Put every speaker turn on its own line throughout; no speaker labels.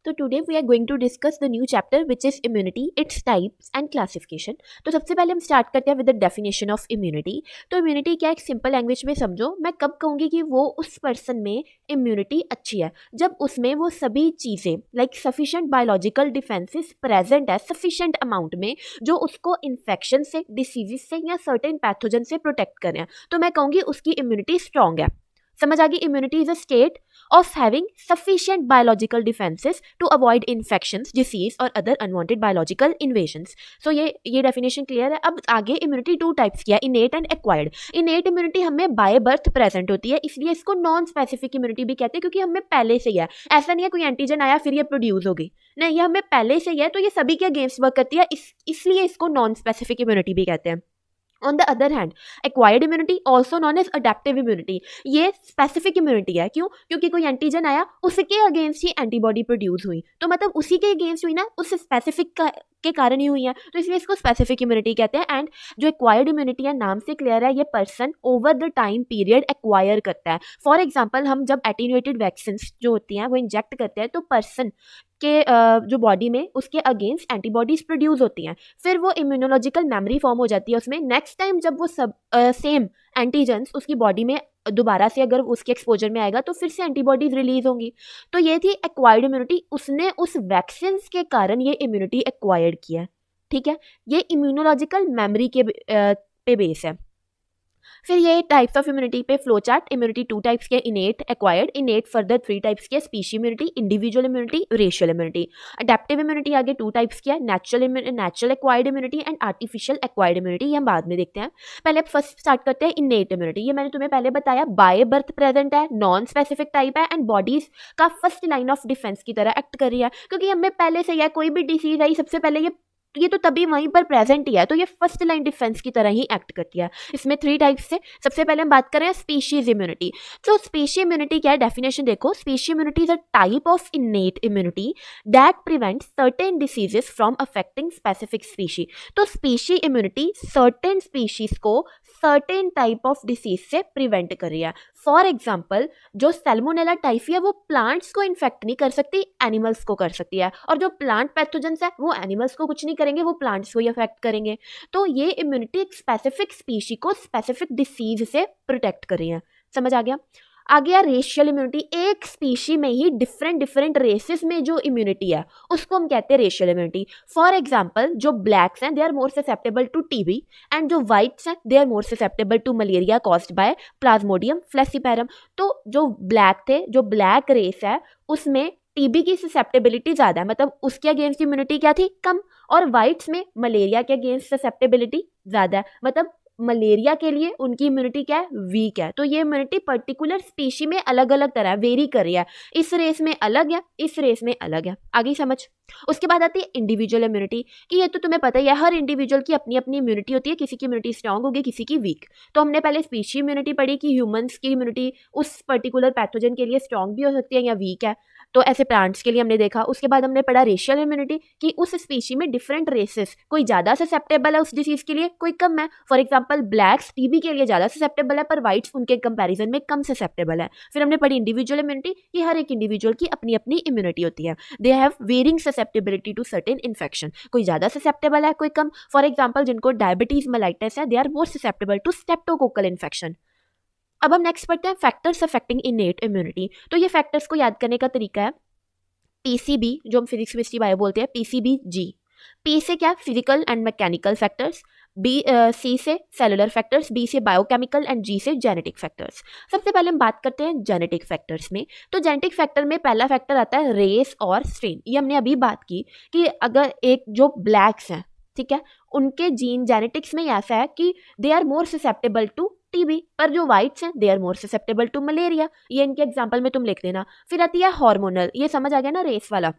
तो today we are going to discuss the new chapter which is immunity, its types and classification. तो सबसे पहले हम start करते हैं with the definition of immunity. तो इम्यूनिटी क्या, एक सिंपल लैंग्वेज में समझो। मैं कब कहूँगी कि वो उस पर्सन में इम्यूनिटी अच्छी है, जब उसमें वो सभी चीज़ें like sufficient biological defences present है सफिशिएंट अमाउंट में, जो उसको इन्फेक्शन से, डिसीजेज से या सर्टेन पैथोजन से प्रोटेक्ट करें। तो मैं कहूँगी उसकी इम्यूनिटी स्ट्रॉन्ग है। समझ आ गई? Immunity is a state of having sufficient biological defenses to avoid infections, disease और other unwanted biological invasions. So ये definition clear है। अब आगे immunity टू टाइप्स की है, innate and acquired. innate immunity हमें बाय बर्थ प्रेजेंट होती है, इसलिए इसको नॉन स्पेसिफिक इम्यूनिटी भी कहते हैं, क्योंकि हमें पहले से ही है। ऐसा नहीं है कोई एंटीजन आया फिर ये प्रोड्यूस होगी, नहीं, ये हमें पहले से ही है, तो ये सभी के अगेंस्ट वर्क करती है, इसलिए इसको नॉन स्पेसिफिक इम्यूनिटी भी कहते हैं। On the other hand, acquired immunity also known as adaptive immunity, ये स्पेसिफिक इम्यूनिटी है। क्यों? क्योंकि कोई एंटीजन आया, उसके अगेंस्ट ही एंटीबॉडी प्रोड्यूस हुई, तो मतलब उसी के अगेंस्ट हुई ना, उस स्पेसिफिक के कारण ही हुई है, तो इसलिए इसको स्पेसिफिक इम्यूनिटी कहते हैं। एंड जो एक्वायर्ड इम्यूनिटी है, नाम से क्लियर है, ये person over the time period acquire करता है। फॉर एग्जाम्पल, हम जब एटीन्यूएटेड वैक्सीन जो होती हैं वो इंजेक्ट करते हैं, तो पर्सन के जो बॉडी में उसके अगेंस्ट एंटीबॉडीज प्रोड्यूस होती हैं, फिर वो इम्यूनोलॉजिकल मेमोरी फॉर्म हो जाती है उसमें। नेक्स्ट टाइम जब वो सब सेम एंटीजेंस उसकी बॉडी में दोबारा से अगर उसके एक्सपोजर में आएगा, तो फिर से एंटीबॉडीज रिलीज होंगी। तो ये थी एक्वायर्ड इम्यूनिटी, उसने उस वैक्सीन के कारण ये इम्यूनिटी एक्वायर्ड किया। ठीक है, ये इम्यूनोलॉजिकल मेमोरी के पे बेस है। फिर ये टाइप्स ऑफ इम्यूनिटी पे flow chart. Immunity two types के, innate, acquired. Innate further three types के, species immunity, individual immunity, racial immunity. Adaptive immunity आगे टू टाइप्स की है, natural acquired immunity and artificial acquired immunity. ये हम बाद में देखते हैं। पहले अब फर्स्ट स्टार्ट करते हैं इनेट इम्यूनिटी। ये मैंने तुम्हें पहले बताया, बाय बर्थ प्रेजेंट है, नॉन स्पेसिफिक टाइप है एंड बॉडीज का फर्स्ट लाइन ऑफ डिफेंस की तरह एक्ट कर रही है, क्योंकि हमें पहले से है कोई भी डिसीज आई, सबसे पहले ये तो तभी वहीं पर प्रेजेंट ही है, तो ये फर्स्ट लाइन डिफेंस की तरह ही एक्ट करती है। इसमें थ्री टाइप्स से। सबसे पहले हम बात करें स्पीशीज इम्यूनिटी। तो स्पीशी इम्यूनिटी क्या है, डेफिनेशन देखो। Species immunity is a type of innate immunity that prevents certain diseases from affecting specific species. तो स्पीशी इम्यूनिटी सर्टेन स्पीशीज को सर्टेन टाइप ऑफ डिसीज से प्रिवेंट कर रही है। फॉर एग्जाम्पल, जो सैल्मोनेला टाइफी है वो प्लांट्स को इन्फेक्ट नहीं कर सकती, एनिमल्स को कर सकती है, और जो प्लांट पैथोजेंस है वो एनिमल्स को कुछ नहीं करेंगे, वो प्लांट्स को ही अफेक्ट करेंगे। तो ये इम्यूनिटी एक स्पेसिफिक स्पीशी को स्पेसिफिक डिसीज से प्रोटेक्ट कर रही है। समझ आ गया? आ गया रेशियल इम्यूनिटी। एक स्पीशी में ही डिफरेंट रेसेस में जो इम्यूनिटी है उसको हम कहते हैं रेशियल इम्यूनिटी। फॉर एग्जांपल, जो ब्लैक्स हैं they are more susceptible to TB and जो वाइट्स हैं they are more susceptible to malaria caused by plasmodium falciparum. तो जो ब्लैक थे, जो ब्लैक रेस है, उसमें टीबी की ससेप्टेबिलिटी ज़्यादा है, मतलब उसके अगेंस्ट इम्यूनिटी क्या थी, कम। और वाइट्स में मलेरिया के अगेंस्ट ससेप्टेबिलिटी ज़्यादा है, मतलब मलेरिया के लिए उनकी इम्यूनिटी क्या है, वीक है। तो ये इम्यूनिटी पर्टिकुलर स्पीशी में अलग अलग तरह वेरी कर रही है, इस रेस में अलग है, इस रेस में अलग है। आगे समझ। उसके बाद आती है इंडिविजुअल इम्यूनिटी, कि ये तो तुम्हें पता ही है, हर इंडिविजुअल की अपनी अपनी इम्यूनिटी होती है, किसी की इम्यूनिटी स्ट्रांग होगी, किसी की वीक। तो हमने पहले स्पीशी इम्यूनिटी पढ़ी कि ह्यूमंस की इम्यूनिटी उस पर्टिकुलर पैथोजन के लिए स्ट्रांग भी हो सकती है या वीक है, तो ऐसे प्लांट्स के लिए हमने देखा। उसके बाद हमने पढ़ा रेशियल इम्यूनिटी, कि उस स्पीशी में डिफरेंट रेसेस, कोई ज़्यादा ससेप्टेबल है उस डिसीज के लिए, कोई कम है। फॉर एग्जाम्पल, ब्लैक्स टीबी के लिए ज़्यादा ससेप्टेबल है, पर वाइट्स उनके कंपैरिजन में कम ससेप्टेबल है। फिर हमने पढ़ी इंडिविजुअल इम्यूनिटी, कि हर एक इंडिविजुअल की अपनी अपनी इम्यूनिटी होती है, they have varying susceptibility to certain infection, कोई ज़्यादा ससेप्टेबल है, कोई कम। फॉर एग्जाम्पल, जिनको डायबिटीज मेलाइटिस है, they are more susceptible to streptococcal infection. अब हम नेक्स्ट पढ़ते हैं फैक्टर्स अफेक्टिंग इनेट इम्यूनिटी। तो ये फैक्टर्स को याद करने का तरीका है पीसीबी, जो हम फिजिक्स केमिस्ट्री बायो बोलते हैं, पीसीबी जी। पी से क्या, फिजिकल एंड मैकेनिकल फैक्टर्स, सी से सेलुलर फैक्टर्स, बी से बायोकेमिकल एंड जी से जेनेटिक फैक्टर्स। सबसे पहले हम बात करते हैं जेनेटिक फैक्टर्स में। तो जेनेटिक फैक्टर में पहला फैक्टर आता है रेस और स्ट्रेन। ये हमने अभी बात की कि अगर एक जो ब्लैक्स हैं, ठीक है, उनके जीन जेनेटिक्स में ऐसा है कि they are more susceptible to TB, पर जो वाइट्स हैं they are more susceptible to malaria. ये इनके एग्जांपल में तुम लिख लेना। फिर आती है हार्मोनल, ये समझ आ गया ना, रेस वाला,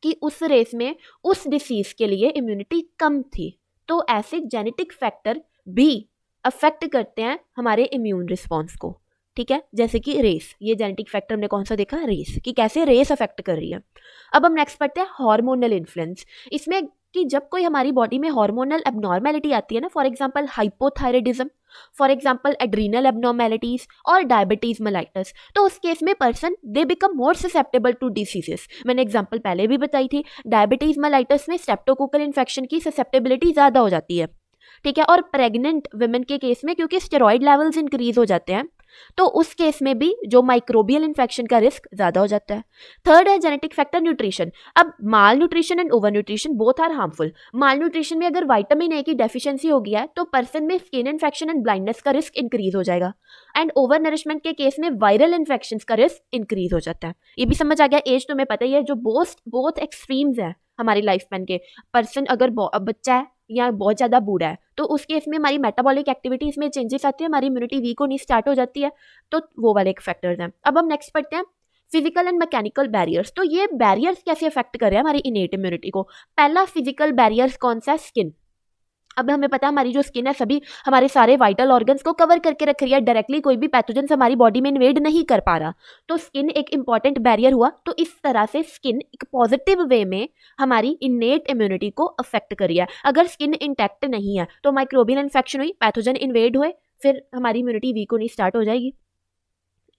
कि उस रेस में उस डिसीज के लिए इम्यूनिटी कम थी। तो ऐसे जेनेटिक फैक्टर भी अफेक्ट करते हैं हमारे इम्यून रिस्पॉन्स को। ठीक है, जैसे कि रेस, ये जेनेटिक फैक्टर हमने कौन सा देखा, रेस, कि कैसे रेस अफेक्ट कर रही है। अब हम नेक्स्ट पढ़ते हैं हार्मोनल इन्फ्लुएंस। इसमें कि जब कोई हमारी बॉडी में हार्मोनल एबनॉर्मेलिटी आती है ना, for example hypothyroidism, for example adrenal abnormalities और डायबिटीज मेलाइटस। तो उस केस में person they become more susceptible to diseases. मैंने एग्जाम्पल पहले भी बताई थी, डायबिटीज मेलाइटस में स्ट्रेप्टोकोकल इन्फेक्शन की ससेप्टेबिलिटी ज़्यादा हो जाती है, ठीक है। और प्रेग्नेंट वुमेन के केस में क्योंकि स्टेरॉइड लेवल्स इंक्रीज हो जाते हैं, तो उस केस में भी जो माइक्रोबियल इन्फेक्शन का रिस्क ज्यादा हो जाता है। थर्ड है जेनेटिक फैक्टर न्यूट्रिशन। अब malnutrition and over nutrition both are harmful. Malnutrition में अगर विटामिन ए की डेफिशिएंसी हो गया है तो पर्सन में स्किन इन्फेक्शन एंड ब्लाइंडनेस का रिस्क इंक्रीज हो जाएगा। एंड ओवर नरिशमेंट के केस में वायरल इन्फेक्शन का रिस्क इंक्रीज हो जाता है। ये भी समझ आ गया। एज तुम्हें पता ही है, जो बोथ एक्सट्रीम्स है हमारी लाइफ स्पैन के। पर्सन अगर बच्चा है या बहुत ज़्यादा बूढ़ा है तो उस केस में हमारी मेटाबॉलिक एक्टिविटीज में चेंजेस आती है, हमारी इम्यूनिटी वीक होनी स्टार्ट हो जाती है। तो वो वाले एक फैक्टर्स हैं। अब हम नेक्स्ट पढ़ते हैं फिजिकल एंड मैकेनिकल बैरियर्स। तो ये बैरियर्स कैसे अफेक्ट कर रहे हैं हमारी इनेट इम्यूनिटी को। पहला फिजिकल बैरियर्स कौन सा है? स्किन। अब हमें पता है हमारी जो स्किन है सभी हमारे सारे वाइटल ऑर्गन्स को कवर करके रख रही है, डायरेक्टली कोई भी पैथोजन हमारी बॉडी में इन्वेड नहीं कर पा रहा। तो स्किन एक इंपॉर्टेंट बैरियर हुआ। तो इस तरह से स्किन एक पॉजिटिव वे में हमारी इनेट इम्यूनिटी को अफेक्ट करी है। अगर स्किन इंटैक्ट नहीं है तो माइक्रोबियल इन्फेक्शन हुई, पैथोजन इन्वेड हुए, फिर हमारी इम्यूनिटी वीक होनी स्टार्ट हो जाएगी,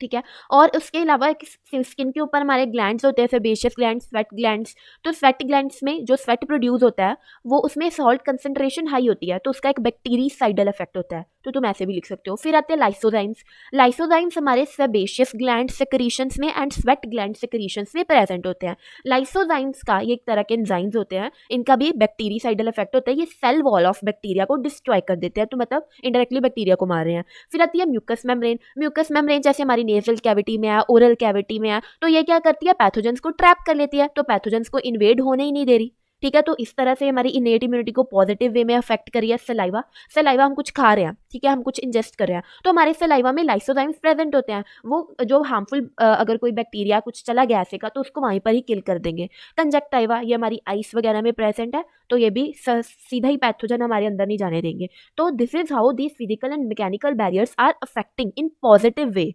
ठीक है। और उसके अलावा स्किन के ऊपर हमारे ग्लैंड्स होते हैं, सेबेशियस ग्लैंड्स, स्वेट ग्लैंड्स। तो स्वेट ग्लैंड्स में जो स्वेट प्रोड्यूस होता है वो उसमें सॉल्ट कंसंट्रेशन हाई होती है, तो उसका एक बैक्टीरियासाइडल इफेक्ट होता है। तो तुम ऐसे भी लिख सकते हो। फिर आते हैं लाइसोजाइम्स। लाइसोजाइम्स हमारे सेबेशियस ग्लैंड सेक्रीशंस में एंड स्वेट ग्लैंड सेक्रीशंस में प्रेजेंट होते हैं। लाइसोजाइम्स का ये एक तरह के एंजाइम्स होते हैं, इनका भी बैक्टीरियासाइडल इफेक्ट होता है। ये सेल वॉल ऑफ बैक्टीरिया को डिस्ट्रॉय कर देते हैं, तो मतलब इनडायरेक्टली बैक्टीरिया को मार रहे हैं। फिर आती है म्यूकस मेम्ब्रेन। म्यूकस मेम्ब्रेन जैसे हमारी नेजल कैविटी में है, ओरल कैविटी में है, तो ये क्या करती है? पैथोजेंस को ट्रैप कर लेती है, तो पैथोजेंस को इन्वेड होने ही नहीं दे रही, ठीक है। तो इस तरह से हमारी इनेट इम्यूनिटी को पॉजिटिव वे में अफेक्ट करी है सलाइवा। सलाइवा हम कुछ खा रहे हैं, ठीक है, हम कुछ इंजेस्ट कर रहे हैं, तो हमारे सलाइवा में लाइसोजाइम्स प्रेजेंट होते हैं। वो जो हार्मफुल अगर कोई बैक्टीरिया कुछ चला गया ऐसे का तो उसको वहीं पर ही किल कर देंगे। कंजक्टाइवा ये हमारी आइस वगैरह में प्रेजेंट है, तो ये भी सीधा ही पैथोजन हमारे अंदर नहीं जाने देंगे। तो this is how these physical and mechanical barriers are affecting in positive way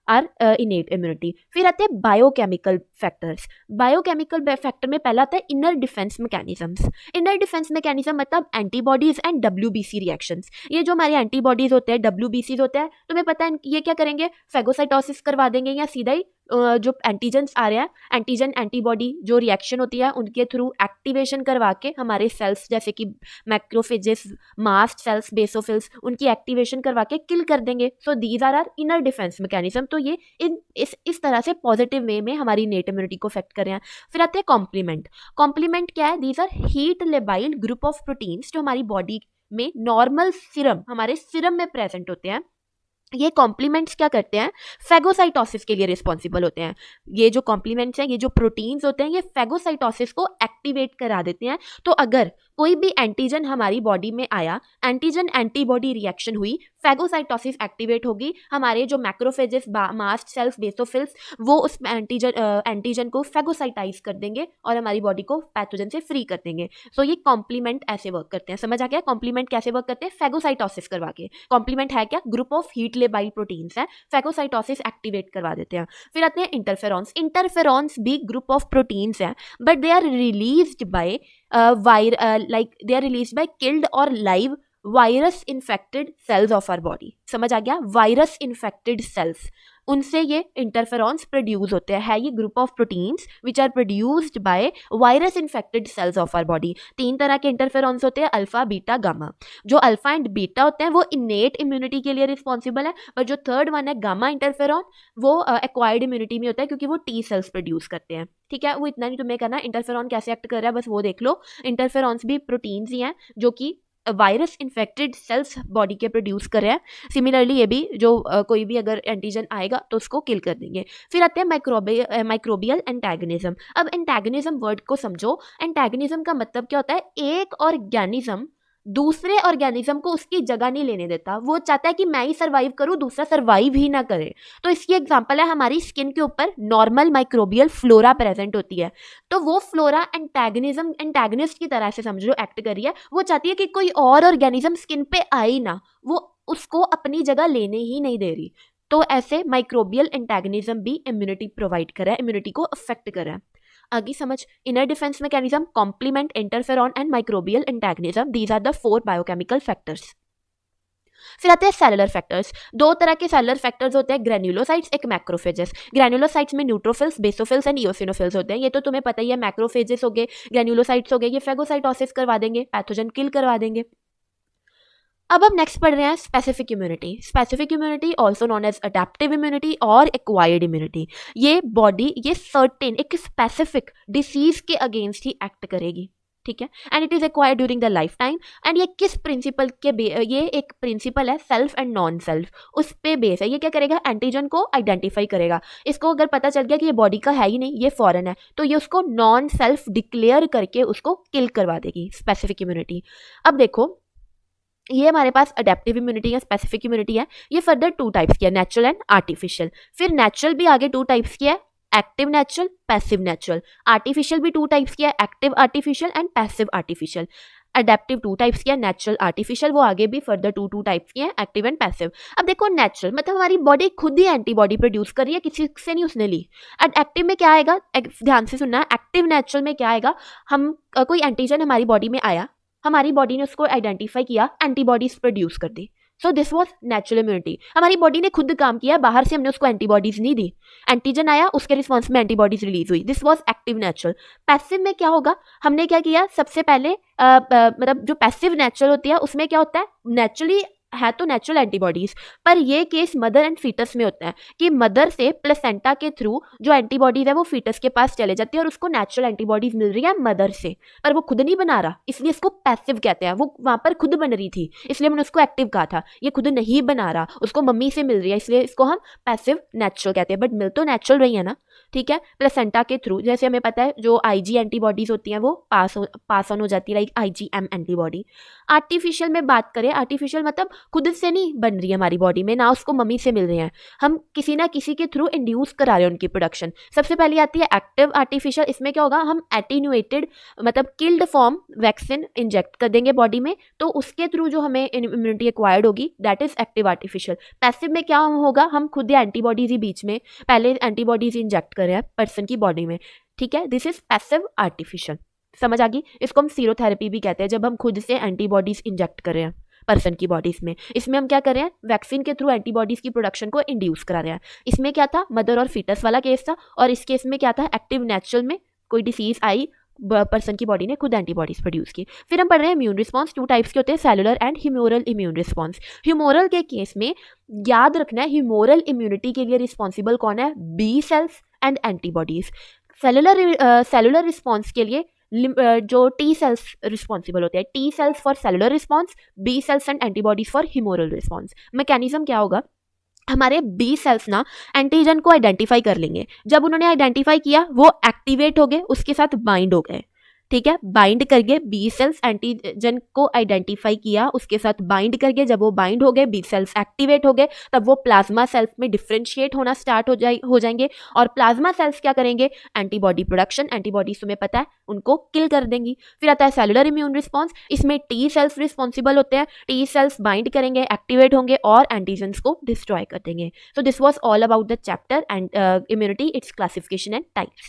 our innate immunity. फिर आते हैं बायोकेमिकल फैक्टर्स। बायोकेमिकल फैक्टर में पहला आता है inner defence mechanisms. Inner defence mechanism मतलब एंटीबॉडीज एंड डब्ल्यूबीसी रिएक्शंस। ये जो हमारे एंटीबॉडीज होते हैं, डब्ल्यूबीसीज होते हैं, तुम्हें पता है ये क्या करेंगे? फेगोसाइटोसिस करवा देंगे या सीधा ही जो एंटीजेंस आ रहे हैं, एंटीजन एंटीबॉडी जो रिएक्शन होती है उनके थ्रू एक्टिवेशन करवा के हमारे सेल्स जैसे कि मैक्रोफेजेस, मास्ट सेल्स, बेसोफिल्स, उनकी एक्टिवेशन करवा के किल कर देंगे। So these are our inner defence mechanism. तो ये इस तरह से पॉजिटिव वे में हमारी इनेट इम्यूनिटी को अफेक्ट कर रहे हैं। फिर आते हैं कॉम्प्लीमेंट। कॉम्प्लीमेंट क्या है? These are heat labile group of proteins जो हमारी बॉडी में नॉर्मल सीरम, हमारे सीरम में प्रेजेंट होते हैं। ये कॉम्प्लीमेंट्स क्या करते हैं? फेगोसाइटोसिस के लिए रिस्पॉन्सिबल होते हैं। ये जो कॉम्प्लीमेंट्स हैं, ये जो प्रोटीन्स होते हैं, ये फेगोसाइटोसिस को एक्टिवेट करा देते हैं। तो अगर कोई भी एंटीजन हमारी बॉडी में आया, एंटीजन एंटीबॉडी रिएक्शन हुई, फेगोसाइटोसिस एक्टिवेट होगी, हमारे जो मैक्रोफेजेस, मास्ट सेल्स, बेसोफिल्स, वो उस एंटीजन को फेगोसाइटाइज कर देंगे और हमारी बॉडी को पैथोजन से फ्री कर देंगे। सो ये कॉम्प्लीमेंट ऐसे वर्क करते हैं। समझ आ गया कॉम्प्लीमेंट कैसे वर्क करते हैं? फेगोसाइटोसिस करवा के। कॉम्प्लीमेंट है क्या? Group of heat labile proteins है, फेगोसाइटोसिस एक्टिवेट करवा देते हैं। फिर आते हैं इंटरफेरॉन्स। इंटरफेरॉन्स भी ग्रुप ऑफ प्रोटीन्स हैं, but they are released by they are released by killed or live virus infected cells of our body. समझ आ गया? वायरस इन्फेक्टेड सेल्स, उनसे ये इंटरफेरॉन्स प्रोड्यूस होते हैं। है ये group of proteins which are produced by virus infected cells of our body. 3 तरह के इंटरफेरॉन्स होते हैं, अल्फा, बीटा, गामा। जो अल्फा एंड बीटा होते हैं वो इनेट इम्यूनिटी के लिए रिस्पॉन्सिबल है, और जो थर्ड वन है गामा इंटरफेरॉन, वो एक्वायर्ड इम्यूनिटी में होता है क्योंकि वो टी सेल्स प्रोड्यूस करते हैं। ठीक है, वो इतना नहीं तुम्हें करना। इंटरफेरॉन कैसे एक्ट कर रहा है बस वो देख लो। इंटरफेरॉन्स भी प्रोटीन्स ही हैं जो कि वायरस इन्फेक्टेड सेल्स बॉडी के प्रोड्यूस कर रहे हैं। सिमिलरली ये भी जो कोई भी अगर एंटीजन आएगा तो उसको किल कर देंगे। फिर आते हैं माइक्रोबियल एंटेगनिज्म। अब एंटेगनिज्म वर्ड को समझो। एंटेगनिज्म का मतलब क्या होता है? एक ऑर्गेनिज्म दूसरे ऑर्गेनिज्म को उसकी जगह नहीं लेने देता। वो चाहता है कि मैं ही सर्वाइव करूं, दूसरा सर्वाइव ही ना करे। तो इसकी एग्जांपल है हमारी स्किन के ऊपर नॉर्मल माइक्रोबियल फ्लोरा प्रेजेंट होती है, तो वो फ्लोरा एंटेगनिस्ट की तरह से समझ लो एक्ट कर रही है। वो चाहती है कि कोई और ऑर्गेनिज्म स्किन पे आए ही ना, वो उसको अपनी जगह लेने ही नहीं दे रही। तो ऐसे माइक्रोबियल एंटेगनिज्म भी इम्यूनिटी प्रोवाइड कर रहा है, इम्यूनिटी को अफेक्ट कर रहा है। आगे समझ। Inner defence mechanism, complement, interferon and microbial antagonism, these are the 4 biochemical factors. फिर आते हैं सेलुलर फैक्टर्स। दो तरह के सेलुलर फैक्टर्स होते हैं, ग्रेन्युलोसाइट्स, एक मैक्रोफेजेस। ग्रेन्युलोसाइट्स में न्यूट्रोफिल्स, बेसोफिल्स एंड इओसिनोफिल्स होते हैं। ये तो तुम्हें पता ही है, मैक्रोफेजेस हो गए, ग्रेन्युलोसाइट्स हो गए, ये फेगोसाइटोसिस करवा देंगे, पैथोजन किल करवा देंगे। अब हम नेक्स्ट पढ़ रहे हैं specific immunity. Specific immunity also known as adaptive immunity और एक्वायर्ड इम्यूनिटी। ये बॉडी ये सर्टेन एक स्पेसिफिक डिसीज के अगेंस्ट ही एक्ट करेगी, ठीक है, and it is acquired during the life time. And ये किस प्रिंसिपल के ये एक प्रिंसिपल है सेल्फ एंड नॉन सेल्फ, उस पे बेस है। ये क्या करेगा, एंटीजन को आइडेंटिफाई करेगा। इसको अगर पता चल गया कि ये बॉडी का है ही नहीं, ये फॉरेन है, तो ये उसको नॉन सेल्फ डिक्लेयर करके उसको किल करवा देगी, स्पेसिफिक इम्यूनिटी। अब देखो, ये हमारे पास अडेप्टिव इम्यूनिटी है, स्पेसिफिक इम्यूनिटी है। ये फर्दर टू टाइप्स की है, नेचुरल एंड आर्टिफिशियल। फिर नेचुरल भी आगे टू टाइप्स की है, active natural, passive natural. Artificial भी टू टाइप्स की है, active artificial and passive artificial. Adaptive to types की है, नेचुरल, आर्टिफिशियल, वो आगे भी फर्दर टू टाइप्स की है, एक्टिव एंड पैसिव। अब देखो, नेचुरल मतलब हमारी बॉडी खुद ही एंटीबॉडी प्रोड्यूस कर रही है, किसी से नहीं उसने ली। एंड एक्टिव में क्या आएगा, ध्यान से सुनना, एक्टिव नेचुरल में क्या आएगा, हम कोई एंटीजन हमारी बॉडी में आया, हमारी बॉडी ने उसको आइडेंटिफाई किया, एंटीबॉडीज प्रोड्यूस कर दी। So this was natural immunity. हमारी बॉडी ने खुद काम किया, बाहर से हमने उसको एंटीबॉडीज नहीं दी, एंटीजन आया, उसके रिस्पॉन्स में एंटीबॉडीज रिलीज हुई। This was active natural. Passive में क्या होगा, हमने क्या किया, सबसे पहले मतलब जो पैसिव नेचुरल होती है उसमें क्या होता है, नेचुरली है तो नेचुरल एंटीबॉडीज, पर ये केस मदर एंड फीटस में होता है कि मदर से प्लेसेंटा के थ्रू जो एंटीबॉडीज है वो फीटस के पास चले जाती है और उसको नेचुरल एंटीबॉडीज मिल रही है मदर से, पर वो खुद नहीं बना रहा, इसलिए इसको पैसिव कहते हैं। वो वहां पर खुद बन रही थी, इसलिए मैंने उसको एक्टिव कहा था। ये खुद नहीं बना रहा, उसको मम्मी से मिल रही है, इसलिए इसको हम पैसिव नेचुरल कहते हैं, बट मिल तो नेचुरल रही है ना, ठीक है, प्लेसेंटा के थ्रू। जैसे हमें पता है जो आईजी एंटीबॉडीज होती हैं वो पास ऑन हो जाती है, लाइक आईजीएम एंटीबॉडी। आर्टिफिशियल में बात करें, आर्टिफिशियल मतलब खुद से नहीं बन रही है हमारी बॉडी में, ना उसको मम्मी से मिल रहे हैं, हम किसी ना किसी के थ्रू इंड्यूस करा रहे हैं उनकी प्रोडक्शन। सबसे पहले आती है एक्टिव आर्टिफिशियल। इसमें क्या होगा, हम एटीन्यूएटेड मतलब किल्ड फॉर्म वैक्सीन इंजेक्ट कर देंगे बॉडी में, तो उसके थ्रू जो हमें इम्यूनिटी एक्वायर्ड होगी, that is active artificial. Passive में क्या होगा, हम खुद ही एंटीबॉडीज ही बीच में पहले एंटीबॉडीज इंजेक्ट कर रहे हैं पर्सन की बॉडी में, ठीक है, दिस इज पैसिव आर्टिफिशियल। समझ आ गई? इसको हम सीरोथेरेपी भी कहते हैं, जब हम खुद से एंटीबॉडीज इंजेक्ट कर रहे हैं पर्सन की बॉडीज में। इसमें हम क्या कर रहे हैं, वैक्सीन के थ्रू एंटीबॉडीज की प्रोडक्शन को इंड्यूस करा रहे हैं। इसमें क्या था, मदर और फीटस वाला केस था, और इस केस में क्या था, एक्टिव नेचुरल में कोई डिसीज आई, पर्सन की बॉडी ने खुद एंटीबॉडीज प्रोड्यूस की। फिर हम पढ़ रहे हैं इम्यून रिस्पॉन्स। टू टाइप्स के होते हैं, cellular and humoral immune response. Humoral के केस में याद रखना है, ह्यूमोरल इम्यूनिटी के लिए रिस्पॉन्सिबल कौन है, B cells and antibodies. Cellular response के लिए जो टी सेल्स रिस्पॉन्सिबल होते हैं, T cells for cellular response, B cells and antibodies for humoral response. Mechanism क्या होगा, हमारे बी सेल्स ना एंटीजन को आइडेंटिफाई कर लेंगे, जब उन्होंने आइडेंटिफाई किया वो एक्टिवेट हो गए, उसके साथ बाइंड हो गए, ठीक है, बाइंड करके बी सेल्स एंटीजन को आइडेंटिफाई किया, उसके साथ बाइंड करके जब वो बाइंड हो गए, बी सेल्स एक्टिवेट हो गए, तब वो प्लाज्मा सेल्स में डिफ्रेंशिएट होना स्टार्ट हो जाएंगे, और प्लाज्मा सेल्स क्या करेंगे, एंटीबॉडी प्रोडक्शन, एंटीबॉडीज तुम्हें पता है उनको किल कर देंगी। फिर आता है सेलुलर इम्यून रिस्पॉन्स। इसमें टी सेल्स रिस्पॉन्सिबल होते हैं, टी सेल्स बाइंड करेंगे, एक्टिवेट होंगे और एंटीजन्स को डिस्ट्रॉय कर देंगे। सो this was all about the chapter and immunity, it's classification and types.